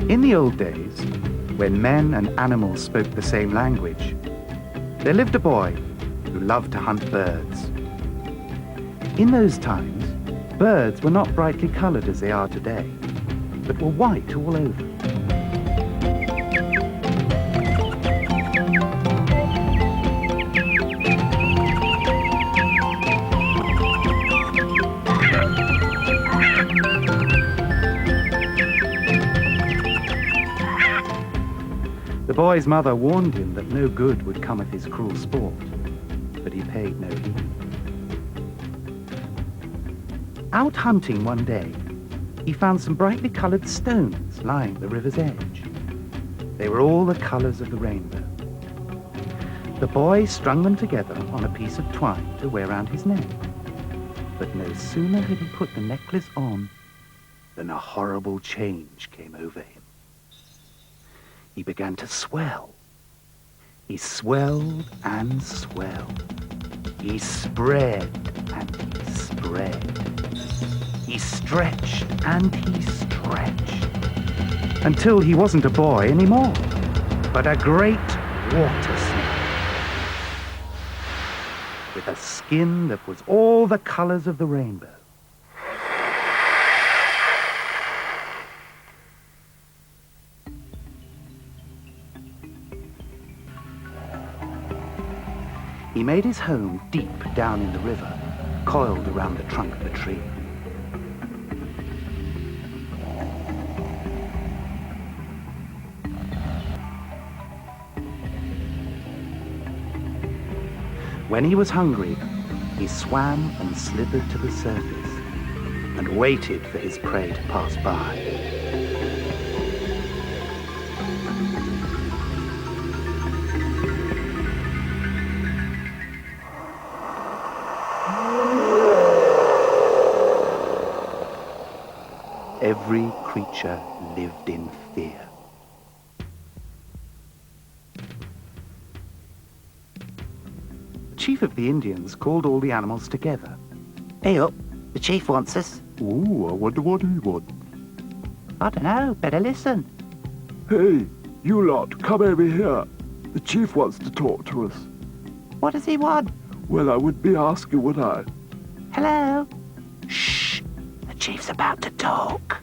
In the old days, when men and animals spoke the same language, there lived a boy who loved to hunt birds. In those times, birds were not brightly colored as they are today, but were white all over. The boy's mother warned him that no good would come of his cruel sport, but he paid no heed. Out hunting one day, he found some brightly coloured stones lying at the river's edge. They were all the colours of the rainbow. The boy strung them together on a piece of twine to wear round his neck. But no sooner had he put the necklace on than a horrible change came over him. He began to swell. He swelled and swelled. He spread and he spread. He stretched and he stretched. Until he wasn't a boy anymore, but a great water snake. With a skin that was all the colours of the rainbow. He made his home deep down in the river, coiled around the trunk of a tree. When he was hungry, he swam and slithered to the surface and waited for his prey to pass by. Every creature lived in fear. The chief of the Indians called all the animals together. Hey up, the chief wants us. Ooh, I wonder what he wants. I don't know, better listen. Hey, you lot, come over here. The chief wants to talk to us. What does he want? Well, I would be asking, would I? Hello? Shh! The chief's about to talk.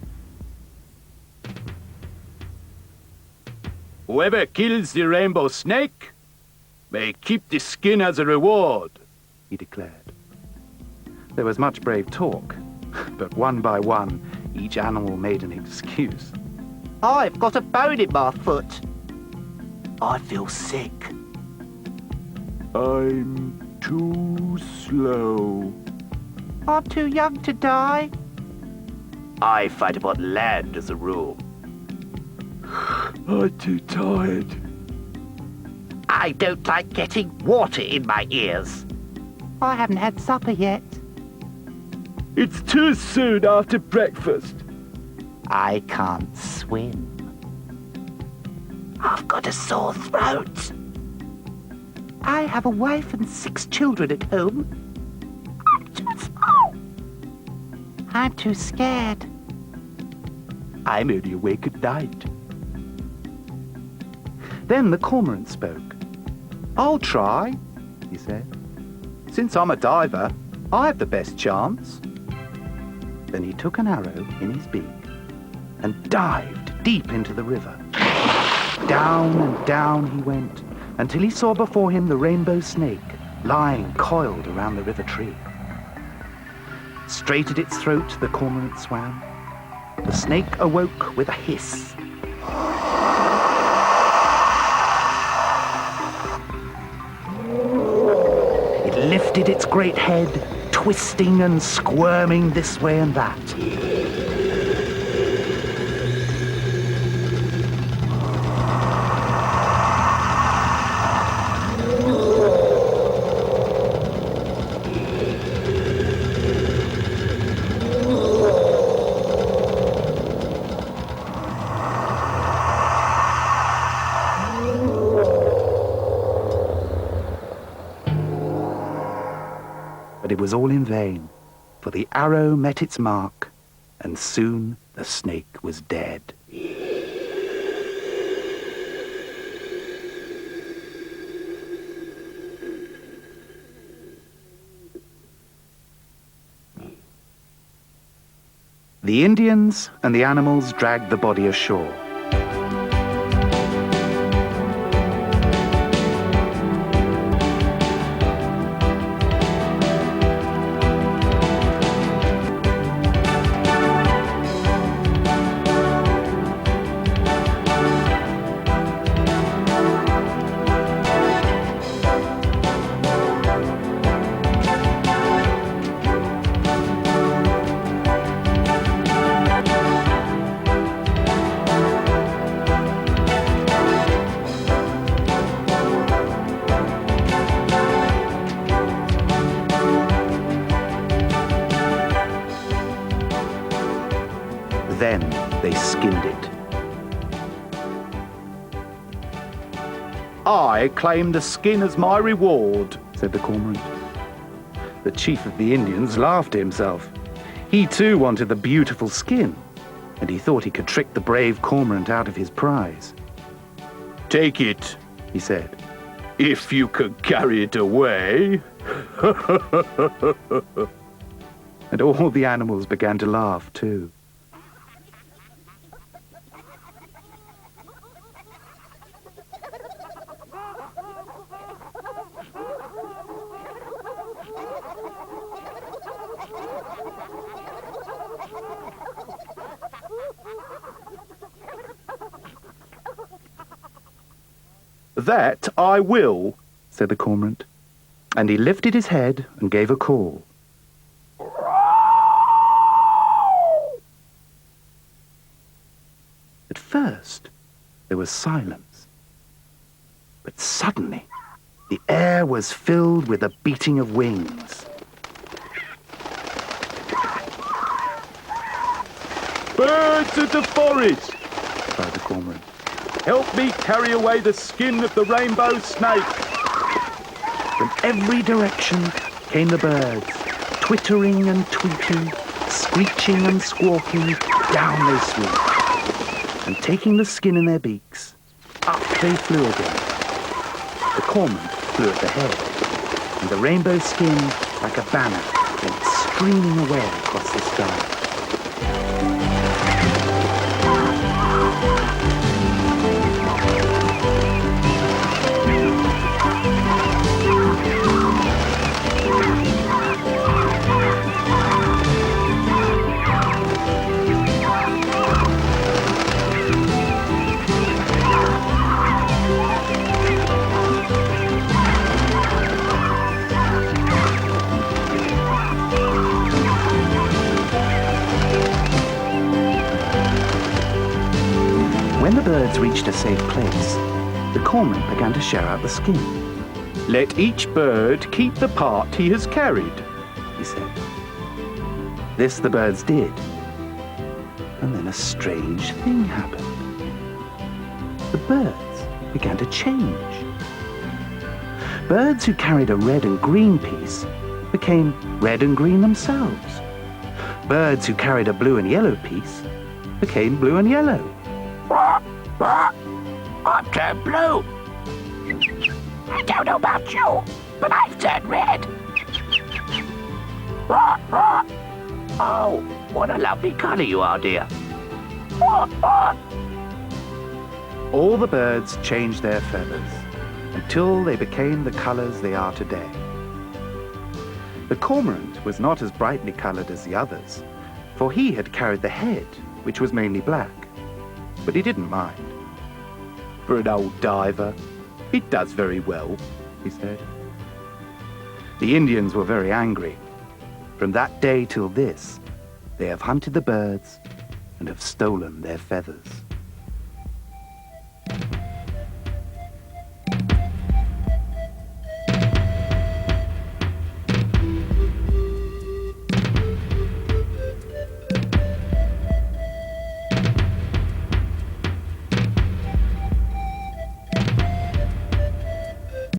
Whoever kills the rainbow snake may keep the skin as a reward, he declared. There was much brave talk, but one by one, each animal made an excuse. I've got a bone in my foot. I feel sick. I'm too slow. I'm too young to die. I fight upon land as a rule. I'm too tired. I don't like getting water in my ears. I haven't had supper yet. It's too soon after breakfast. I can't swim. I've got a sore throat. I have a wife and 6 children at home. I'm too small. I'm too scared. I'm only awake at night. Then the cormorant spoke. I'll try, he said. Since I'm a diver, I have the best chance. Then he took an arrow in his beak and dived deep into the river. Down and down he went until he saw before him the rainbow snake lying coiled around the river tree. Straight at its throat the cormorant swam. The snake awoke with a hiss. It lifted its great head, twisting and squirming this way and that. But it was all in vain, for the arrow met its mark, and soon the snake was dead. The Indians and the animals dragged the body ashore. Then they skinned it. I claim the skin as my reward. Said the cormorant. The chief of the Indians laughed to himself. He too wanted the beautiful skin, and he thought he could trick the brave cormorant out of his prize. Take it, He said. if you could carry it away. And all the animals began to laugh too. That I will. Said the cormorant, and he lifted his head and gave a call. At first, there was silence. But suddenly, the air was filled with the beating of wings. Birds of the forest, Cried the cormorant. help me carry away the skin of the rainbow snake. From every direction came the birds, twittering and tweeting, screeching and squawking. Down they swooped, and taking the skin in their beaks, up they flew again. The cormorant flew at the head, and the rainbow skin, like a banner, went streaming away across the sky. When the birds reached a safe place, the cormorant began to share out the skin. Let each bird keep the part he has carried. He said. This the birds did. And then a strange thing happened. The birds began to change. Birds who carried a red and green piece became red and green themselves. Birds who carried a blue and yellow piece became blue and yellow. I've turned blue. I don't know about you, but I've turned red. Oh, what a lovely colour you are, dear. All the birds changed their feathers until they became the colours they are today. The cormorant was not as brightly coloured as the others, for he had carried the head, which was mainly black. But he didn't mind. For an old diver, it does very well, He said. The Indians were very angry. From that day till this, they have hunted the birds and have stolen their feathers.